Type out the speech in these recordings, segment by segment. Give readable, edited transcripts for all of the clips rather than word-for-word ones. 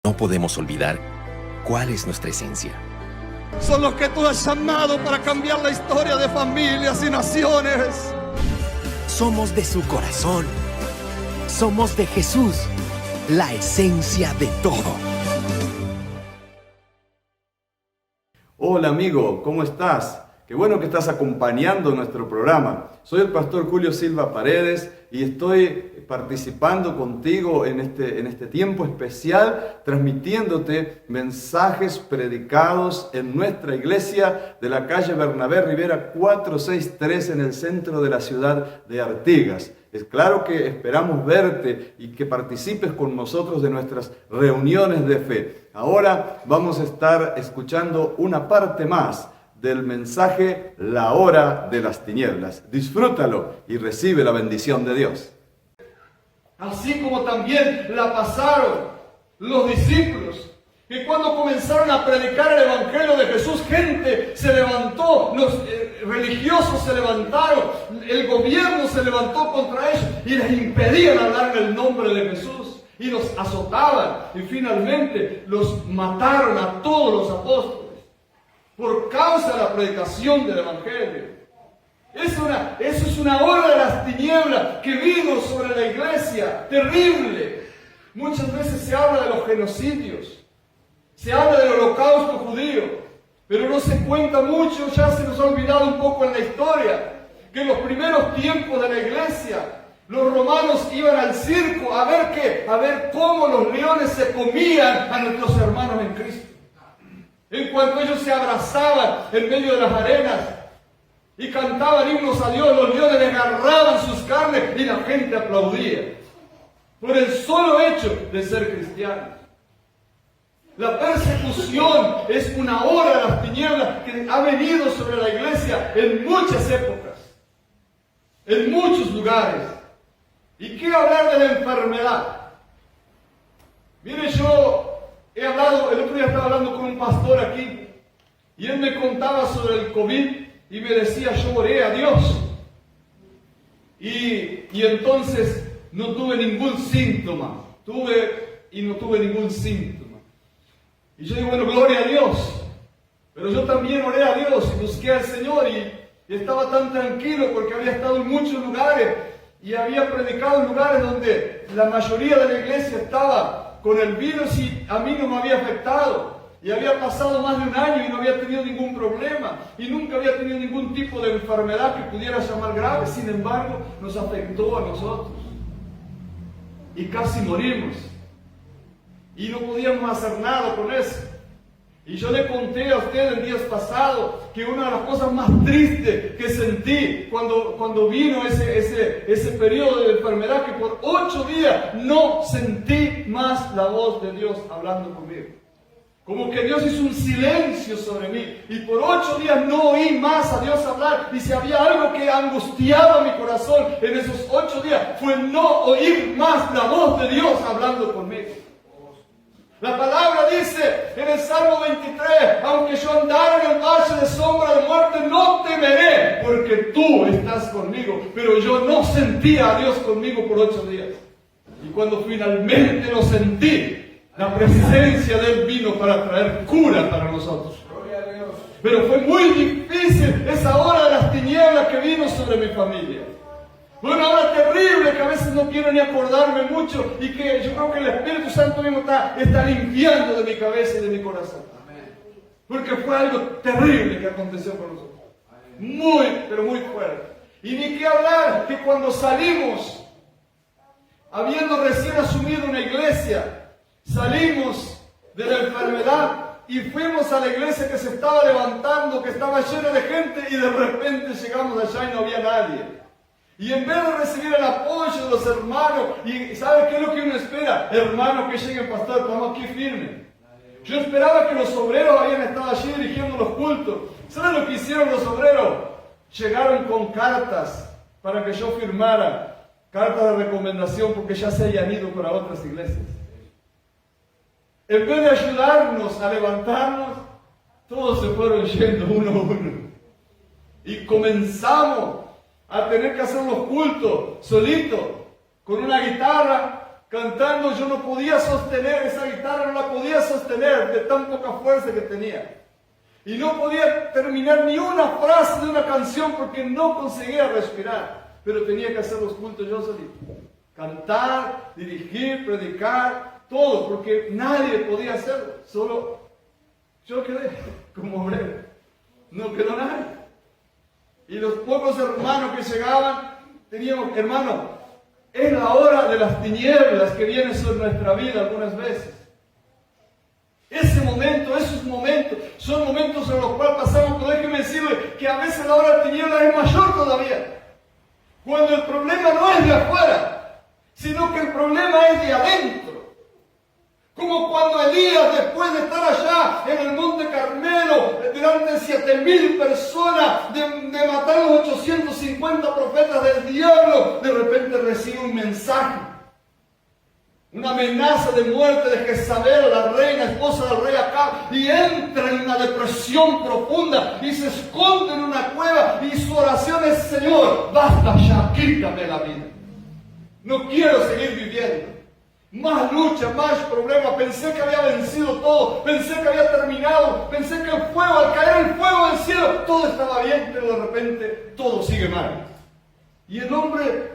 No podemos olvidar cuál es nuestra esencia. Son los que tú has llamado para cambiar la historia de familias y naciones. Somos de su corazón. Somos de Jesús, la esencia de todo. Hola amigo, ¿cómo estás? Qué bueno que estás acompañando nuestro programa. Soy el pastor Julio Silva Paredes y estoy participando contigo en este tiempo especial, transmitiéndote mensajes predicados en nuestra iglesia de la calle Bernabé Rivera 463 en el centro de la ciudad de Artigas. Es claro que esperamos verte y que participes con nosotros de nuestras reuniones de fe. Ahora vamos a estar escuchando una parte más del mensaje La Hora de las Tinieblas. Disfrútalo y recibe la bendición de Dios. Así como también la pasaron los discípulos, que cuando comenzaron a predicar el Evangelio de Jesús, gente se levantó, los religiosos se levantaron, el gobierno se levantó contra ellos y les impedían hablar en el nombre de Jesús y los azotaban y finalmente los mataron a todos los apóstoles por causa de la predicación del Evangelio. Eso es una hora de las tinieblas que vino sobre la iglesia, terrible. Muchas veces se habla de los genocidios, se habla del holocausto judío, pero no se cuenta mucho, ya se nos ha olvidado un poco en la historia, que en los primeros tiempos de la iglesia, los romanos iban al circo a ver qué, a ver cómo los leones se comían a nuestros hermanos en Cristo. En cuanto ellos se abrazaban en medio de las arenas y cantaban himnos a Dios, los leones desgarraban sus carnes y la gente aplaudía por el solo hecho de ser cristianos. La persecución es una hora de las tinieblas que ha venido sobre la iglesia en muchas épocas, en muchos lugares. ¿Y qué hablar de la enfermedad? Mire, el otro día estaba hablando con un pastor aquí y él me contaba sobre el COVID y me decía, yo oré a Dios y entonces no tuve ningún síntoma, no tuve ningún síntoma. Y yo digo, bueno, gloria a Dios, pero yo también oré a Dios y busqué al Señor y estaba tan tranquilo porque había estado en muchos lugares y había predicado en lugares donde la mayoría de la iglesia estaba con el virus y a mí no me había afectado. Y había pasado más de un año y no había tenido ningún problema. Y nunca había tenido ningún tipo de enfermedad que pudiera llamar grave. Sin embargo, nos afectó a nosotros. Y casi morimos. Y no podíamos hacer nada con eso. Y yo le conté a ustedes el día pasado que una de las cosas más tristes que sentí cuando vino ese periodo de enfermedad, que por 8 días no sentí más la voz de Dios hablando conmigo. Como que Dios hizo un silencio sobre mí y por 8 días no oí más a Dios hablar. Y si había algo que angustiaba mi corazón en esos 8 días fue no oír más la voz de Dios hablando conmigo. La palabra dice en el Salmo 23, aunque yo andara en el valle de sombra de muerte, no temeré, porque tú estás conmigo. Pero yo no sentía a Dios conmigo por 8 días. Y cuando finalmente lo sentí, la presencia de Él vino para traer cura para nosotros. Pero fue muy difícil esa hora de las tinieblas que vino sobre mi familia. Fue una hora terrible que a veces no quiero ni acordarme mucho y que yo creo que el Espíritu Santo mismo está limpiando de mi cabeza y de mi corazón. Porque fue algo terrible que aconteció con nosotros. Muy, pero muy fuerte. Y ni qué hablar que cuando salimos, habiendo recién asumido una iglesia, salimos de la enfermedad y fuimos a la iglesia que se estaba levantando, que estaba llena de gente y de repente llegamos allá y no había nadie. Y en vez de recibir el apoyo de los hermanos, y ¿sabe qué es lo que uno espera? Hermano, que llegue el pastor, estamos aquí firmes. Yo esperaba que los obreros habían estado allí dirigiendo los cultos. ¿Saben lo que hicieron los obreros? Llegaron con cartas para que yo firmara, cartas de recomendación porque ya se habían ido para otras iglesias. En vez de ayudarnos a levantarnos, todos se fueron yendo uno a uno. Y comenzamos a tener que hacer los cultos solito, con una guitarra, cantando. Yo no podía sostener esa guitarra, no la podía sostener de tan poca fuerza que tenía. Y no podía terminar ni una frase de una canción porque no conseguía respirar. Pero tenía que hacer los cultos yo solito. Cantar, dirigir, predicar, todo, porque nadie podía hacerlo. Solo yo quedé como obrero. No quedó nadie. Y los pocos hermanos que llegaban, teníamos, hermano, es la hora de las tinieblas que vienen sobre nuestra vida algunas veces. Ese momento, esos momentos, son momentos en los cuales pasamos, pero déjeme decirle que a veces la hora de tinieblas es mayor todavía. Cuando el problema no es de afuera, sino que el problema es de adentro. Como cuando Elías, después de estar allá en el monte Carmelo, delante de 7,000 personas, de matar a los 850 profetas del diablo, de repente recibe un mensaje. Una amenaza de muerte de Jezabel, la reina, esposa del rey Acab, y entra en una depresión profunda y se esconde en una cueva y su oración es: Señor, basta ya, quítame la vida. No quiero seguir viviendo. Más lucha, más problemas. Pensé que había vencido todo, pensé que había terminado, pensé que el fuego, al caer el fuego del cielo, todo estaba bien, pero de repente todo sigue mal. Y el hombre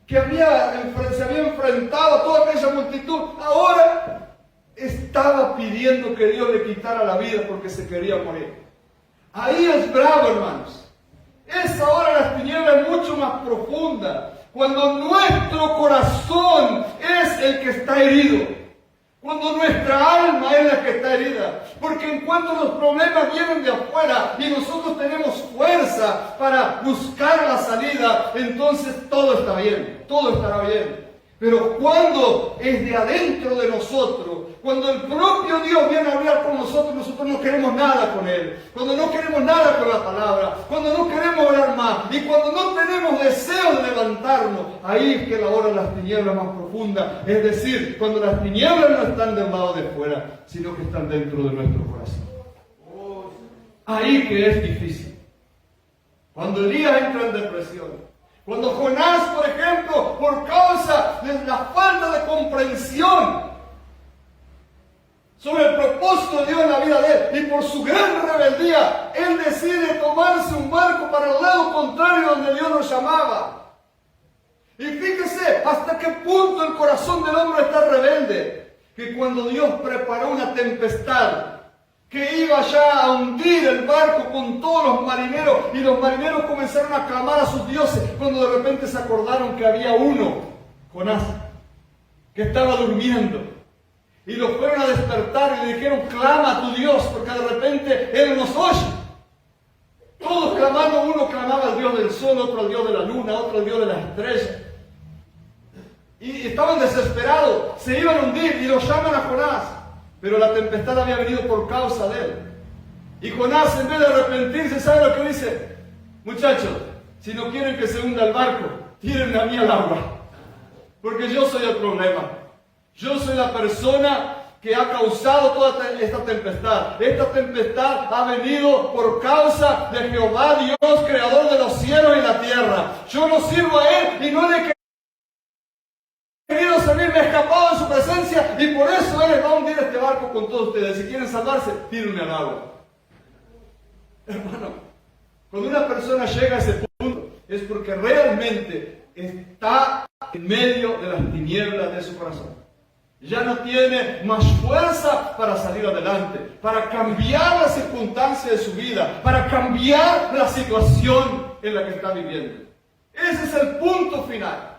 que se había enfrentado a toda aquella multitud, ahora estaba pidiendo que Dios le quitara la vida porque se quería morir. Ahí es bravo, hermanos. Esa hora de las tinieblas es mucho más profunda, cuando nuestro corazón es el que está herido, cuando nuestra alma es la que está herida, porque en cuanto los problemas vienen de afuera y nosotros tenemos fuerza para buscar la salida, entonces todo está bien, todo estará bien. Pero cuando es de adentro de nosotros, cuando el propio Dios viene a hablar con nosotros, nosotros no queremos nada con Él, cuando no queremos nada con la palabra, cuando no queremos orar más y cuando no tenemos deseo de levantarnos, ahí es que la hora de las tinieblas más profunda, es decir, cuando las tinieblas no están del lado de fuera, sino que están dentro de nuestro corazón. Ahí que es difícil. Cuando Elías entra en depresión, cuando Jonás, por ejemplo, por causa de la falta de comprensión sobre el propósito de Dios en la vida de él y por su gran rebeldía, él decide tomarse un barco para el lado contrario donde Dios lo llamaba. Y fíjese hasta qué punto el corazón del hombre está rebelde, que cuando Dios preparó una tempestad que iba ya a hundir el barco con todos los marineros, y los marineros comenzaron a clamar a sus dioses, cuando de repente se acordaron que había uno, Jonás, que estaba durmiendo, y lo fueron a despertar y le dijeron: clama a tu Dios, porque de repente Él nos oye. Todos clamando, uno clamaba al Dios del sol, otro al Dios de la luna, otro al Dios de las estrellas, y estaban desesperados, se iban a hundir, y lo llaman a Jonás. Pero la tempestad había venido por causa de él. Y Jonás, en vez de arrepentirse, ¿sabe lo que dice? Muchachos, si no quieren que se hunda el barco, tírenme a mí al agua. Porque yo soy el problema. Yo soy la persona que ha causado toda esta tempestad. Esta tempestad ha venido por causa de Jehová, Dios, creador de los cielos y la tierra. Yo no sirvo a Él y no le he querido servir, me he escapado de su presencia, y por eso Él va a hundir este barco con todos ustedes. Si quieren salvarse, tírenme al agua. Hermano, cuando una persona llega a ese punto, es porque realmente está en medio de las tinieblas de su corazón. Ya no tiene más fuerza para salir adelante, para cambiar las circunstancias de su vida, para cambiar la situación en la que está viviendo. Ese es el punto final.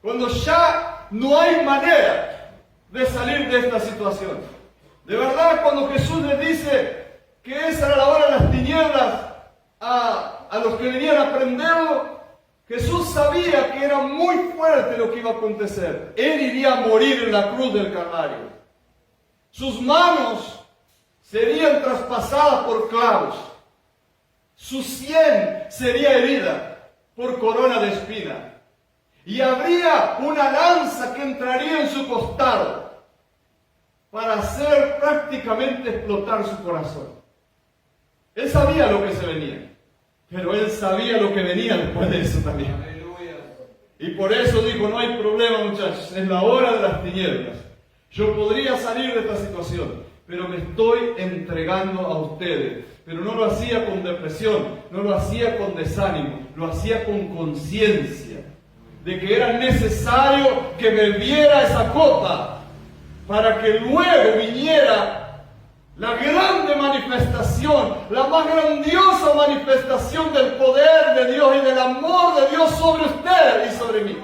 Cuando ya no hay manera de salir de esta situación. De verdad, cuando Jesús les dice que esa era la hora de las tinieblas a los que venían a prenderlo, Jesús sabía que era muy fuerte lo que iba a acontecer. Él iría a morir en la cruz del Calvario. Sus manos serían traspasadas por clavos. Su sien sería herida por corona de espinas. Y habría una lanza que entraría en su costado para hacer prácticamente explotar su corazón. Él sabía lo que se venía, pero Él sabía lo que venía después de eso también. Aleluya. Y por eso dijo: no hay problema, muchachos, es la hora de las tinieblas. Yo podría salir de esta situación, pero me estoy entregando a ustedes. Pero no lo hacía con depresión, no lo hacía con desánimo, lo hacía con conciencia de que era necesario que bebiera esa copa para que luego viniera la grande manifestación, la más grandiosa manifestación del poder de Dios y del amor de Dios sobre usted y sobre mí.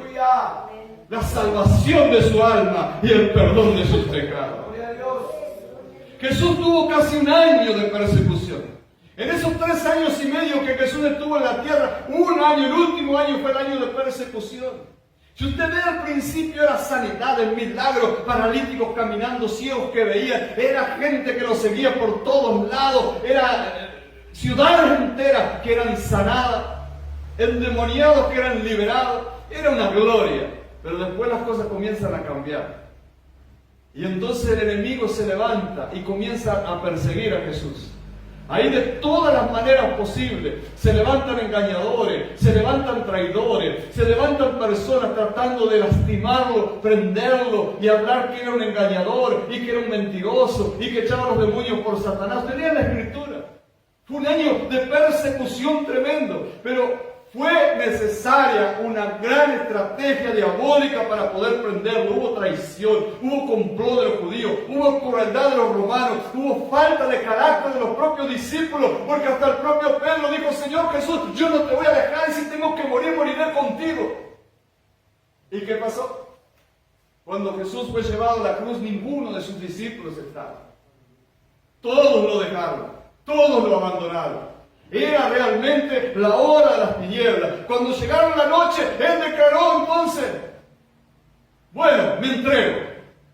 La salvación de su alma y el perdón de sus pecados. Jesús tuvo casi 1 año de persecución. En esos 3 años y medio que Jesús estuvo en la tierra, 1 año, el último año fue el año de persecución. Si usted ve al principio era sanidades, milagros, paralíticos caminando, ciegos que veían, era gente que lo seguía por todos lados, era ciudades enteras que eran sanadas, endemoniados que eran liberados, era una gloria. Pero después las cosas comienzan a cambiar. Y entonces el enemigo se levanta y comienza a perseguir a Jesús. Ahí de todas las maneras posibles se levantan engañadores, se levantan traidores, se levantan personas tratando de lastimarlo, prenderlo y hablar que era un engañador y que era un mentiroso y que echaba a los demonios por Satanás. Tenía la Escritura. Fue un año de persecución tremendo, pero fue necesaria una gran estrategia diabólica para poder prenderlo. Hubo traición, hubo complot de los judíos, hubo crueldad de los romanos, hubo falta de carácter de los propios discípulos, porque hasta el propio Pedro dijo: Señor Jesús, yo no te voy a dejar, y si tengo que morir, moriré contigo. ¿Y qué pasó? Cuando Jesús fue llevado a la cruz, ninguno de sus discípulos estaba. Todos lo dejaron, todos lo abandonaron. Era realmente la hora de las tinieblas. Cuando llegaron la noche, Él declaró entonces: bueno, me entrego.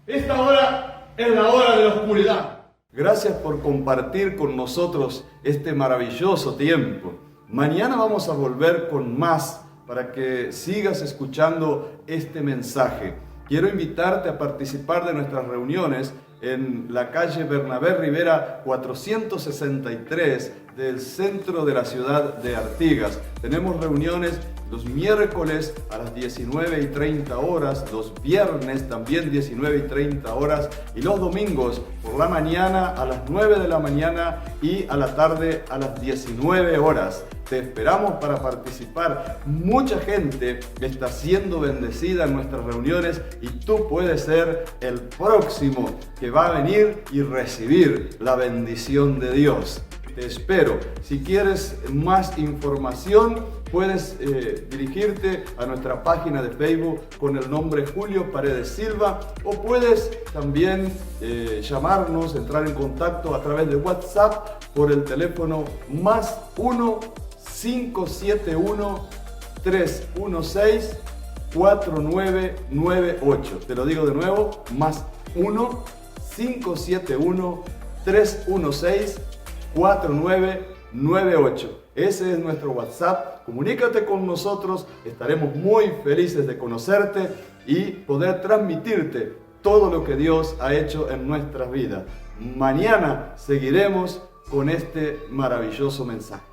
Esta hora es la hora de la oscuridad. Gracias por compartir con nosotros este maravilloso tiempo. Mañana vamos a volver con más para que sigas escuchando este mensaje. Quiero invitarte a participar de nuestras reuniones en la calle Bernabé Rivera 463 del centro de la ciudad de Artigas. Tenemos reuniones los miércoles a las 19:30 horas, los viernes también 19:30 horas y los domingos por la mañana a las 9 de la mañana y a la tarde a las 19 horas. Te esperamos para participar. Mucha gente está siendo bendecida en nuestras reuniones y tú puedes ser el próximo que va a venir y recibir la bendición de Dios. Te espero. Si quieres más información, puedes dirigirte a nuestra página de Facebook con el nombre Julio Paredes Silva, o puedes también llamarnos, entrar en contacto a través de WhatsApp por el teléfono +1 571 316 4998. Te lo digo de nuevo, +1 571 316 4998. Ese es nuestro WhatsApp. Comunícate con nosotros, estaremos muy felices de conocerte y poder transmitirte todo lo que Dios ha hecho en nuestras vidas. Mañana seguiremos con este maravilloso mensaje.